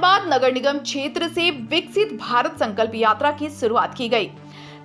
धनबाद नगर निगम क्षेत्र से विकसित भारत संकल्प यात्रा की शुरुआत की गई।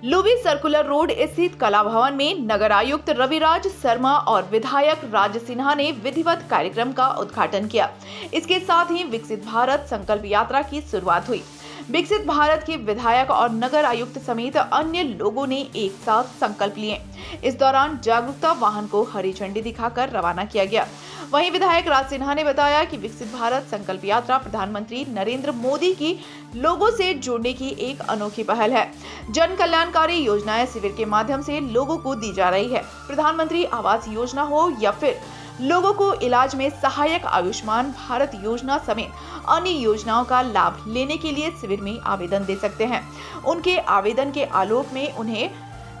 लुबी सर्कुलर रोड स्थित कला भवन में नगर आयुक्त रविराज शर्मा और विधायक राज सिन्हा ने विधिवत कार्यक्रम का उद्घाटन किया। इसके साथ ही विकसित भारत संकल्प यात्रा की शुरुआत हुई। विकसित भारत के विधायक और नगर आयुक्त समेत अन्य लोगों ने एक साथ संकल्प लिए। इस दौरान जागरूकता वाहन को हरी झंडी दिखाकर रवाना किया गया। वहीं विधायक राज सिन्हा ने बताया कि विकसित भारत संकल्प यात्रा प्रधानमंत्री नरेंद्र मोदी की लोगों से जोड़ने की एक अनोखी पहल है। जन कल्याणकारी योजनाएं शिविर के माध्यम से लोगों को दी जा रही है। प्रधानमंत्री आवास योजना हो या फिर लोगों को इलाज में सहायक आयुष्मान भारत योजना समेत अन्य योजनाओं का लाभ लेने के लिए शिविर में आवेदन दे सकते हैं। उनके आवेदन के आलोक में उन्हें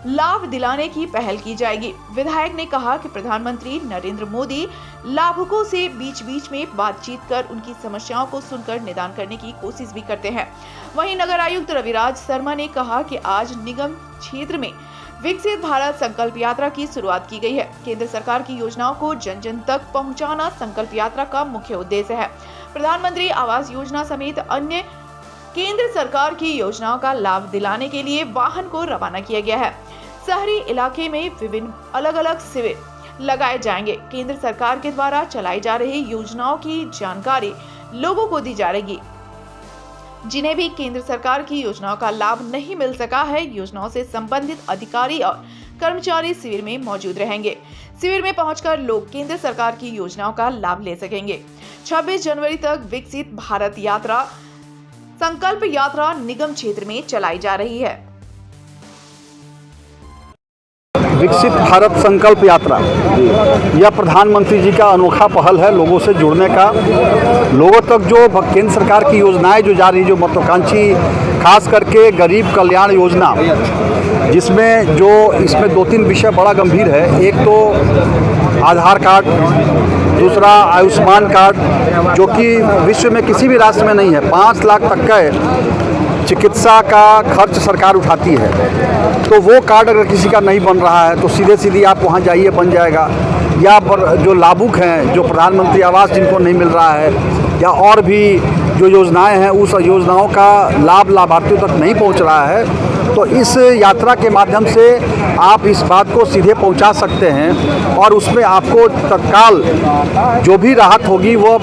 लाभ दिलाने की पहल की जाएगी। विधायक ने कहा कि प्रधानमंत्री नरेंद्र मोदी लाभुकों से बीच बीच में बातचीत कर उनकी समस्याओं को सुनकर निदान करने की कोशिश भी करते हैं। वहीं नगर आयुक्त रविराज शर्मा ने कहा कि आज निगम क्षेत्र में विकसित भारत संकल्प यात्रा की शुरुआत की गई है। केंद्र सरकार की योजनाओं को जन जन तक पहुंचाना संकल्प यात्रा का मुख्य उद्देश्य है। प्रधानमंत्री आवास योजना समेत अन्य केंद्र सरकार की योजनाओं का लाभ दिलाने के लिए वाहन को रवाना किया गया है। शहरी इलाके में विभिन्न अलग अलग शिविर लगाए जाएंगे। केंद्र सरकार के द्वारा चलाई जा रही योजनाओं की जानकारी लोगों को दी जाएगी। जिन्हें भी केंद्र सरकार की योजनाओं का लाभ नहीं मिल सका है, योजनाओं से संबंधित अधिकारी और कर्मचारी शिविर में मौजूद रहेंगे। शिविर में पहुंचकर लोग केंद्र सरकार की योजनाओं का लाभ ले सकेंगे। 26 जनवरी तक विकसित भारत यात्रा संकल्प यात्रा निगम क्षेत्र में चलाई जा रही है। विकसित भारत संकल्प यात्रा यह प्रधानमंत्री जी का अनोखा पहल है लोगों से जुड़ने का। लोगों तक जो केंद्र सरकार की योजनाएं जो जा रही, जो महत्वाकांक्षी खास करके गरीब कल्याण योजना, जिसमें जो इसमें 2-3 विषय बड़ा गंभीर है। एक तो आधार कार्ड, दूसरा आयुष्मान कार्ड, जो कि विश्व में किसी भी राष्ट्र में नहीं है। 5 लाख तक का चिकित्सा का खर्च सरकार उठाती है। तो वो कार्ड अगर किसी का नहीं बन रहा है तो सीधे आप वहाँ जाइए, बन जाएगा। या पर जो लाभुक हैं, जो प्रधानमंत्री आवास जिनको नहीं मिल रहा है, या और भी जो योजनाएं हैं, उस योजनाओं का लाभ लाभार्थियों तक नहीं पहुंच रहा है, तो इस यात्रा के माध्यम से आप इस बात को सीधे पहुंचा सकते हैं और उसमें आपको तत्काल जो भी राहत होगी वो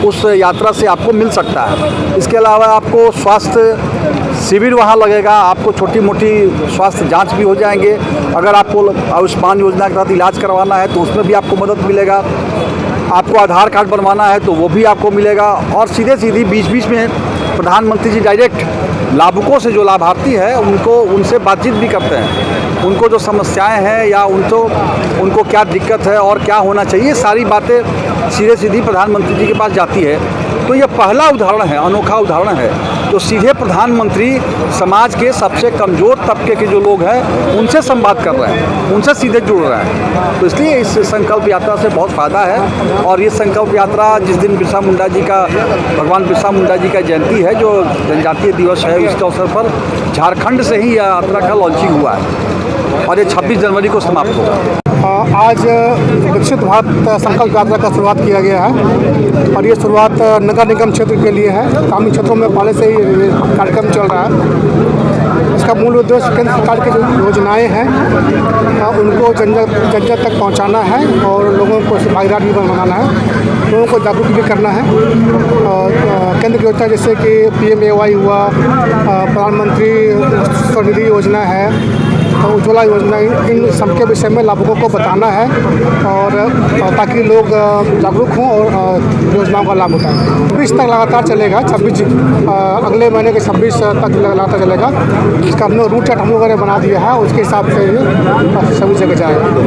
उस यात्रा से आपको मिल सकता है। इसके अलावा आपको स्वास्थ्य शिविर वहाँ लगेगा। आपको छोटी मोटी स्वास्थ्य जांच भी हो जाएंगे। अगर आपको आयुष्मान योजना के तहत इलाज करवाना है तो उसमें भी आपको मदद मिलेगा। आपको आधार कार्ड बनवाना है तो वो भी आपको मिलेगा। और सीधी बीच में प्रधानमंत्री जी डायरेक्ट लाभुकों से, जो लाभार्थी है, उनसे बातचीत भी करते हैं। उनको जो समस्याएं हैं या उनको क्या दिक्कत है और क्या होना चाहिए, सारी बातें सीधी प्रधानमंत्री जी के पास जाती है। तो ये पहला उदाहरण है, अनोखा उदाहरण है, तो सीधे प्रधानमंत्री समाज के सबसे कमज़ोर तबके के जो लोग हैं उनसे संवाद कर रहे हैं, उनसे सीधे जुड़ रहे हैं। तो इसलिए इस संकल्प यात्रा से बहुत फ़ायदा है। और ये संकल्प यात्रा जिस दिन भगवान बिरसा मुंडा जी का जयंती है, जो जनजातीय दिवस है, उसके अवसर पर झारखंड से ही यह यात्रा का लॉन्चिंग हुआ है और ये 26 जनवरी को समाप्त होगा। आज विकसित भारत संकल्प यात्रा का शुरुआत किया गया है और ये शुरुआत नगर निगम क्षेत्र के लिए है। ग्रामीण क्षेत्रों में पहले से ही कार्यक्रम चल रहा है। इसका मूल उद्देश्य केंद्र सरकार की जो योजनाएं हैं उनको जन जन तक पहुंचाना है और लोगों को भागीदार भी बनाना है, लोगों को जागरूक भी करना है। केंद्र की योजना जैसे कि PMAY हुआ, प्रधानमंत्री स्वनिधि योजना है, उज्ज्वला योजना, इन सबके विषय में लाभुकों को बताना है और ताकि लोग जागरूक हों और योजनाओं का लाभ उठाएं। 26 तक लगातार चलेगा। 26 अगले महीने के 26 तक लगातार चलेगा। इसका हमने रूट चार्ट हम लोगों ने बना दिया है, उसके हिसाब से सभी जगह जाएगा।